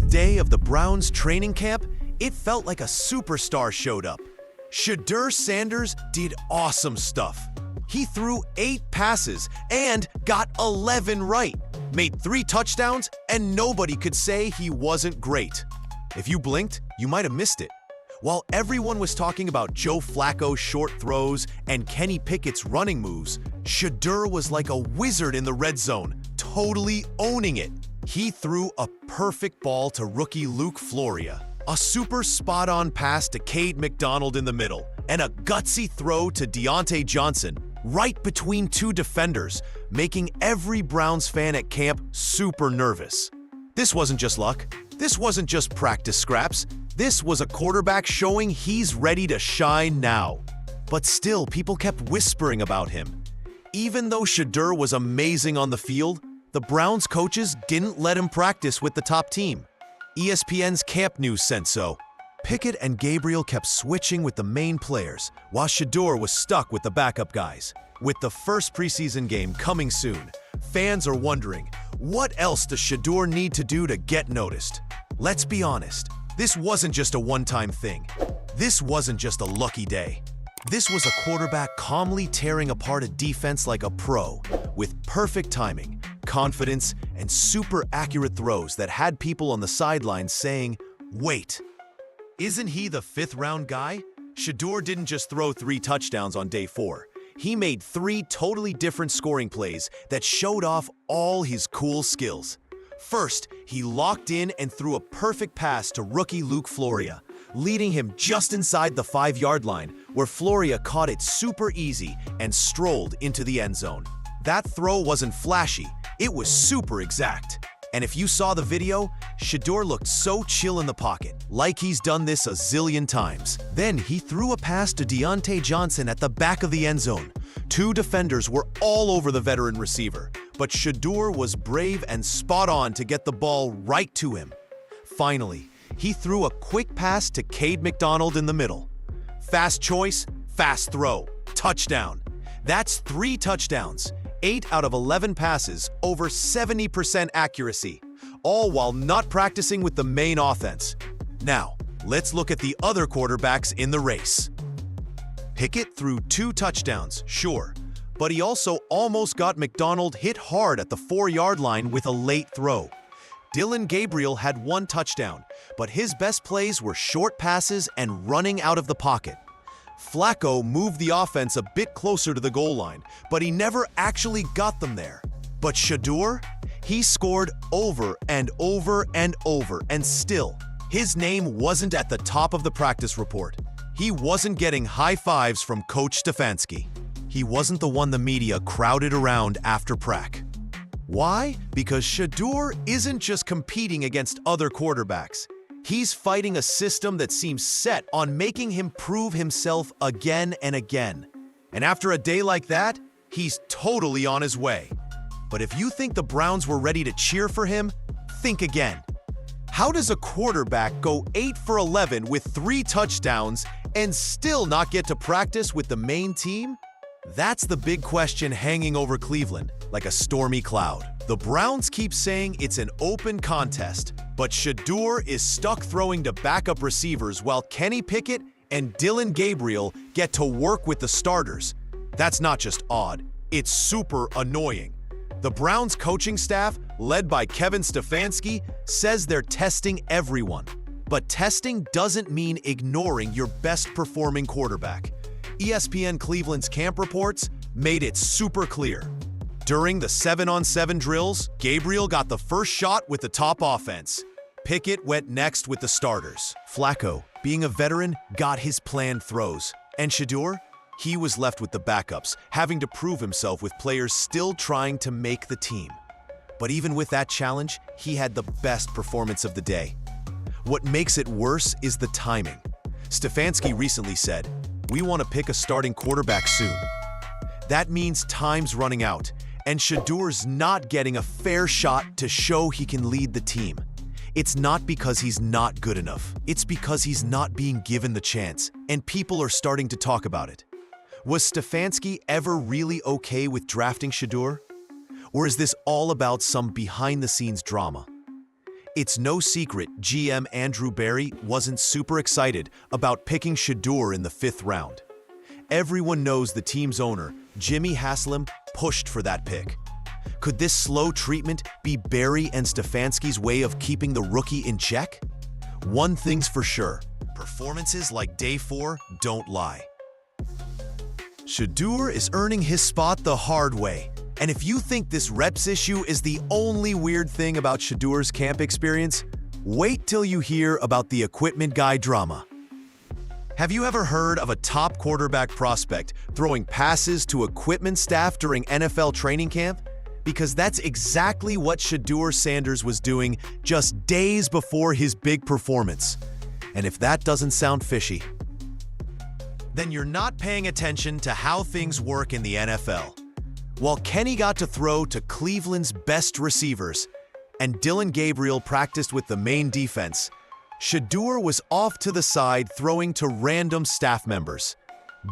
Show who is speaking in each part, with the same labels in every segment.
Speaker 1: first day of the Browns training camp, it felt like a superstar showed up. Shedeur Sanders did awesome stuff. He threw 8 passes and got 11 right, made 3 touchdowns, and nobody could say he wasn't great. If you blinked, you might have missed it. While everyone was talking about Joe Flacco's short throws and Kenny Pickett's running moves, Shedeur was like a wizard in the red zone, totally owning it. He threw a perfect ball to rookie Luke Floria, a super spot-on pass to Cade McDonald in the middle, and a gutsy throw to Diontae Johnson right between 2 defenders, making every Browns fan at camp super nervous. This wasn't just luck. This wasn't just practice scraps. This was a quarterback showing he's ready to shine now. But still, people kept whispering about him. Even though Shedeur was amazing on the field, the Browns coaches didn't let him practice with the top team. ESPN's Camp News said so. Pickett and Gabriel kept switching with the main players, while Shedeur was stuck with the backup guys. With the first preseason game coming soon, fans are wondering, what else does Shedeur need to do to get noticed? Let's be honest, this wasn't just a one-time thing. This wasn't just a lucky day. This was a quarterback calmly tearing apart a defense like a pro, with perfect timing, confidence, and super accurate throws that had people on the sidelines saying, "Wait, isn't he the 5th-round guy?" Shedeur didn't just throw 3 touchdowns on day 4. He made 3 totally different scoring plays that showed off all his cool skills. First, he locked in and threw a perfect pass to rookie Luke Floria, leading him just inside the 5-yard line, where Floria caught it super easy and strolled into the end zone. That throw wasn't flashy, it was super exact. And if you saw the video, Shedeur looked so chill in the pocket, like he's done this a zillion times. Then he threw a pass to Diontae Johnson at the back of the end zone. 2 defenders were all over the veteran receiver, but Shedeur was brave and spot on to get the ball right to him. Finally, he threw a quick pass to Cade McDonald in the middle. Fast choice, fast throw, touchdown. That's 3 touchdowns. 8 out of 11 passes, over 70% accuracy, all while not practicing with the main offense. Now, let's look at the other quarterbacks in the race. Pickett threw 2 touchdowns, sure, but he also almost got McDonald hit hard at the 4-yard line with a late throw. Dillon Gabriel had 1 touchdown, but his best plays were short passes and running out of the pocket. Flacco moved the offense a bit closer to the goal line, but he never actually got them there. But Shedeur, he scored over and over and over, and still, his name wasn't at the top of the practice report. He wasn't getting high fives from Coach Stefanski. He wasn't the one the media crowded around after prac. Why? Because Shedeur isn't just competing against other quarterbacks. He's fighting a system that seems set on making him prove himself again and again. And after a day like that, he's totally on his way. But if you think the Browns were ready to cheer for him, think again. How does a quarterback go 8 for 11 with 3 touchdowns and still not get to practice with the main team? That's the big question hanging over Cleveland, like a stormy cloud. The Browns keep saying it's an open contest, but Shedeur is stuck throwing to backup receivers while Kenny Pickett and Dillon Gabriel get to work with the starters. That's not just odd, it's super annoying. The Browns coaching staff, led by Kevin Stefanski, says they're testing everyone. But testing doesn't mean ignoring your best performing quarterback. ESPN Cleveland's camp reports made it super clear. During the 7-on-7 drills, Gabriel got the first shot with the top offense. Pickett went next with the starters. Flacco, being a veteran, got his planned throws. And Shedeur? He was left with the backups, having to prove himself with players still trying to make the team. But even with that challenge, he had the best performance of the day. What makes it worse is the timing. Stefanski recently said, "We want to pick a starting quarterback soon." That means time's running out, and Shedeur's not getting a fair shot to show he can lead the team. It's not because he's not good enough. It's because he's not being given the chance, and people are starting to talk about it. Was Stefanski ever really okay with drafting Shedeur? Or is this all about some behind-the-scenes drama? It's no secret GM Andrew Berry wasn't super excited about picking Shedeur in the 5th round. Everyone knows the team's owner, Jimmy Haslam, pushed for that pick. Could this slow treatment be Berry and Stefanski's way of keeping the rookie in check? One thing's for sure, performances like day 4 don't lie. Shedeur is earning his spot the hard way. And if you think this reps issue is the only weird thing about Shedeur's camp experience, wait till you hear about the equipment guy drama. Have you ever heard of a top quarterback prospect throwing passes to equipment staff during NFL training camp? Because that's exactly what Shedeur Sanders was doing just days before his big performance. And if that doesn't sound fishy, then you're not paying attention to how things work in the NFL. While Kenny got to throw to Cleveland's best receivers and Dillon Gabriel practiced with the main defense, Shedeur was off to the side throwing to random staff members.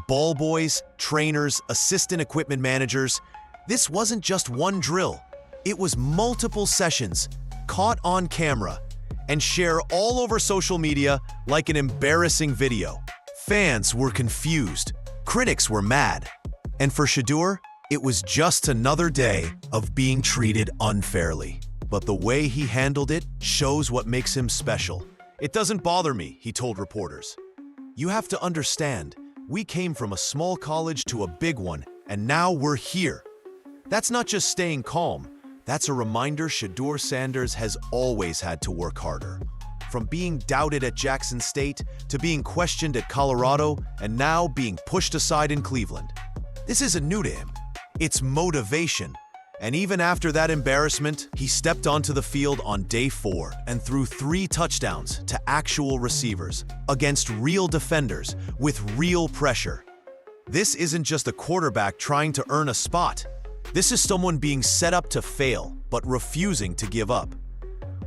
Speaker 1: Ball boys, trainers, assistant equipment managers. This wasn't just one drill. It was multiple sessions, caught on camera, and shared all over social media like an embarrassing video. Fans were confused. Critics were mad. And for Shedeur, it was just another day of being treated unfairly. But the way he handled it shows what makes him special. "It doesn't bother me," he told reporters. "You have to understand, we came from a small college to a big one, and now we're here." That's not just staying calm. That's a reminder Shedeur Sanders has always had to work harder. From being doubted at Jackson State to being questioned at Colorado and now being pushed aside in Cleveland. This isn't new to him. It's motivation. And even after that embarrassment, he stepped onto the field on day 4 and threw 3 touchdowns to actual receivers against real defenders with real pressure. This isn't just a quarterback trying to earn a spot. This is someone being set up to fail, but refusing to give up.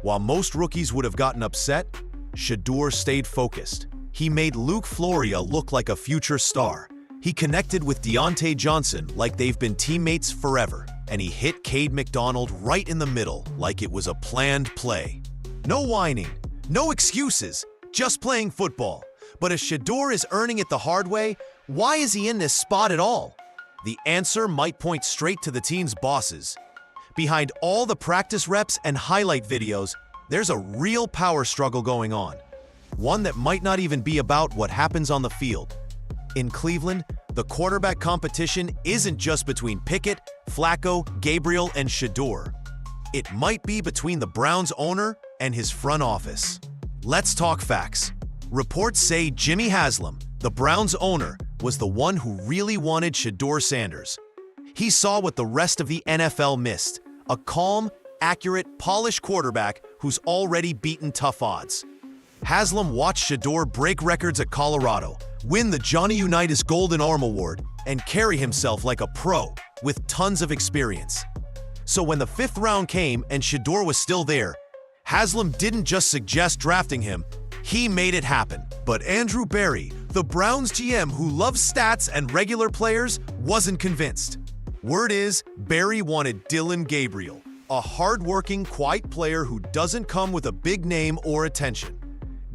Speaker 1: While most rookies would have gotten upset, Shedeur stayed focused. He made Luke Floria look like a future star. He connected with Deontay Johnson like they've been teammates forever, and he hit Cade McDonald right in the middle like it was a planned play. No whining, no excuses, just playing football. But if Shedeur is earning it the hard way, why is he in this spot at all? The answer might point straight to the team's bosses. Behind all the practice reps and highlight videos, there's a real power struggle going on. One that might not even be about what happens on the field. In Cleveland, the quarterback competition isn't just between Pickett, Flacco, Gabriel, and Shedeur. It might be between the Browns' owner and his front office. Let's talk facts. Reports say Jimmy Haslam, the Browns' owner, was the one who really wanted Shedeur Sanders. He saw what the rest of the NFL missed: a calm, accurate, polished quarterback who's already beaten tough odds. Haslam watched Shedeur break records at Colorado, win the Johnny Unitas Golden Arm Award, and carry himself like a pro with tons of experience. So when the 5th round came and Shedeur was still there, Haslam didn't just suggest drafting him, he made it happen. But Andrew Berry, the Browns GM who loves stats and regular players, wasn't convinced. Word is, Berry wanted Dillon Gabriel, a hard-working, quiet player who doesn't come with a big name or attention.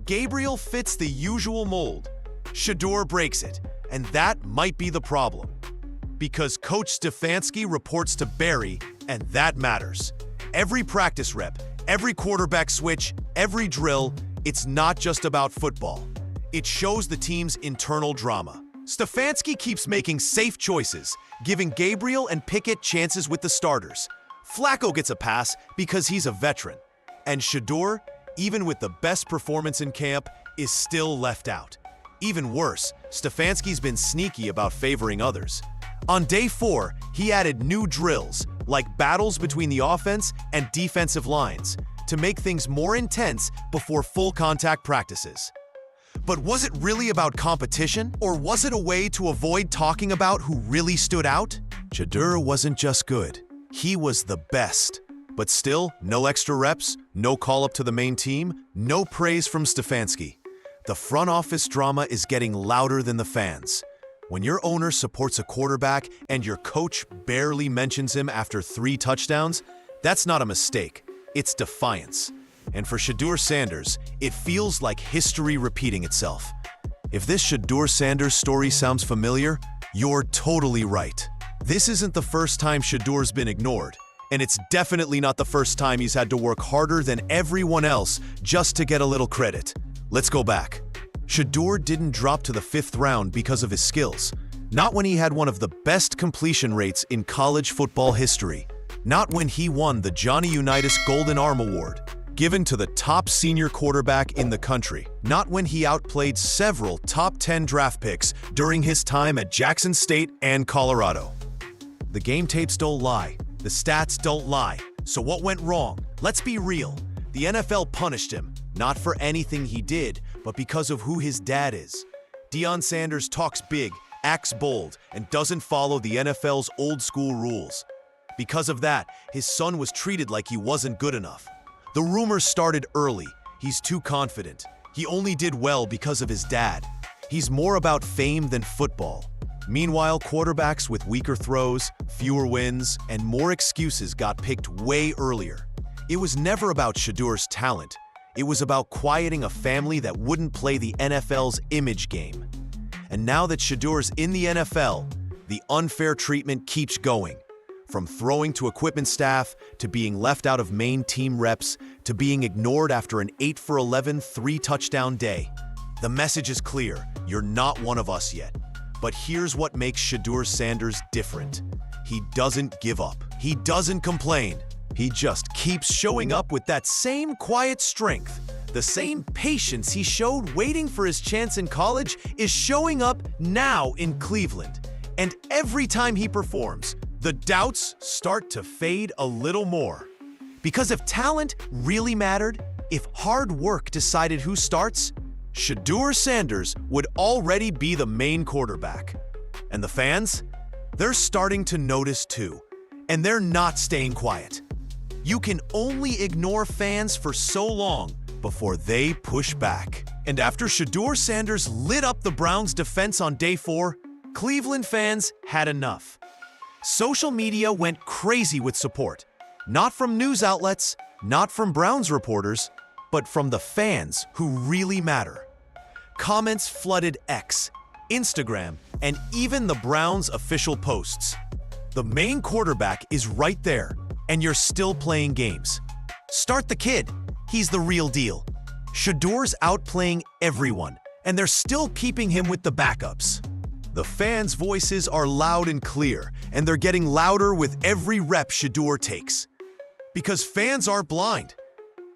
Speaker 1: Gabriel fits the usual mold. Shedeur breaks it, and that might be the problem. Because Coach Stefanski reports to Berry, and that matters. Every practice rep, every quarterback switch, every drill, it's not just about football. It shows the team's internal drama. Stefanski keeps making safe choices, giving Gabriel and Pickett chances with the starters. Flacco gets a pass because he's a veteran. And Shedeur, even with the best performance in camp, is still left out. Even worse, Stefanski's been sneaky about favoring others. On day 4, he added new drills, like battles between the offense and defensive lines, to make things more intense before full contact practices. But was it really about competition, or was it a way to avoid talking about who really stood out? Shedeur wasn't just good, he was the best. But still, no extra reps, no call-up to the main team, no praise from Stefanski. The front office drama is getting louder than the fans. When your owner supports a quarterback and your coach barely mentions him after 3 touchdowns, that's not a mistake, it's defiance. And for Shedeur Sanders, it feels like history repeating itself. If this Shedeur Sanders story sounds familiar, you're totally right. This isn't the first time Shedeur's been ignored, and it's definitely not the first time he's had to work harder than everyone else just to get a little credit. Let's go back. Shedeur didn't drop to the 5th round because of his skills. Not when he had one of the best completion rates in college football history. Not when he won the Johnny Unitas Golden Arm Award, given to the top senior quarterback in the country. Not when he outplayed several top 10 draft picks during his time at Jackson State and Colorado. The game tapes don't lie. The stats don't lie. So what went wrong? Let's be real. The NFL punished him, not for anything he did, but because of who his dad is. Deion Sanders talks big, acts bold, and doesn't follow the NFL's old-school rules. Because of that, his son was treated like he wasn't good enough. The rumors started early. He's too confident. He only did well because of his dad. He's more about fame than football. Meanwhile, quarterbacks with weaker throws, fewer wins, and more excuses got picked way earlier. It was never about Shedeur's talent. It was about quieting a family that wouldn't play the NFL's image game. And now that Shedeur's in the NFL, the unfair treatment keeps going. From throwing to equipment staff, to being left out of main team reps, to being ignored after an 8-for-11 3-touchdown day. The message is clear, you're not one of us yet. But here's what makes Shedeur Sanders different. He doesn't give up. He doesn't complain. He just keeps showing up with that same quiet strength. The same patience he showed waiting for his chance in college is showing up now in Cleveland. And every time he performs, the doubts start to fade a little more. Because if talent really mattered, if hard work decided who starts, Shedeur Sanders would already be the main quarterback. And the fans? They're starting to notice too. And they're not staying quiet. You can only ignore fans for so long before they push back. And after Shedeur Sanders lit up the Browns' defense on day 4, Cleveland fans had enough. Social media went crazy with support. Not from news outlets, not from Browns reporters, but from the fans who really matter. Comments flooded X, Instagram, and even the Browns' official posts. The main quarterback is right there, and you're still playing games. Start the kid. He's the real deal. Shedeur's outplaying everyone, and they're still keeping him with the backups. The fans' voices are loud and clear, and they're getting louder with every rep Shedeur takes. Because fans aren't blind.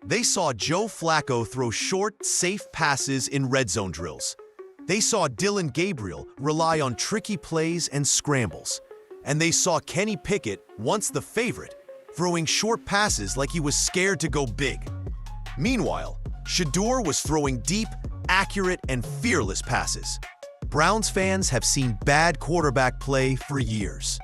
Speaker 1: They saw Joe Flacco throw short, safe passes in red zone drills. They saw Dillon Gabriel rely on tricky plays and scrambles. And they saw Kenny Pickett, once the favorite, throwing short passes like he was scared to go big. Meanwhile, Shedeur was throwing deep, accurate, and fearless passes. Browns fans have seen bad quarterback play for years.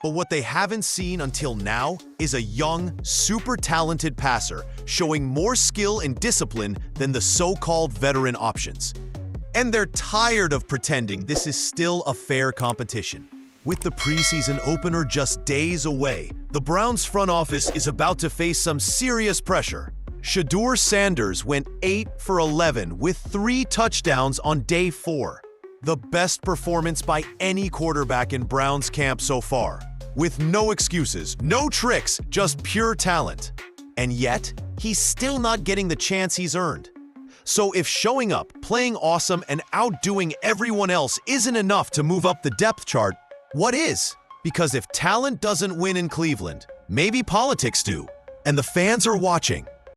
Speaker 1: But what they haven't seen until now is a young, super talented passer showing more skill and discipline than the so-called veteran options. And they're tired of pretending this is still a fair competition. With the preseason opener just days away, the Browns front office is about to face some serious pressure. Shedeur Sanders went 8-for-11 with 3 touchdowns on day 4. The best performance by any quarterback in Browns camp so far. With no excuses, no tricks, just pure talent. And yet, he's still not getting the chance he's earned. So if showing up, playing awesome, and outdoing everyone else isn't enough to move up the depth chart, what is? Because if talent doesn't win in Cleveland, maybe politics do. And the fans are watching.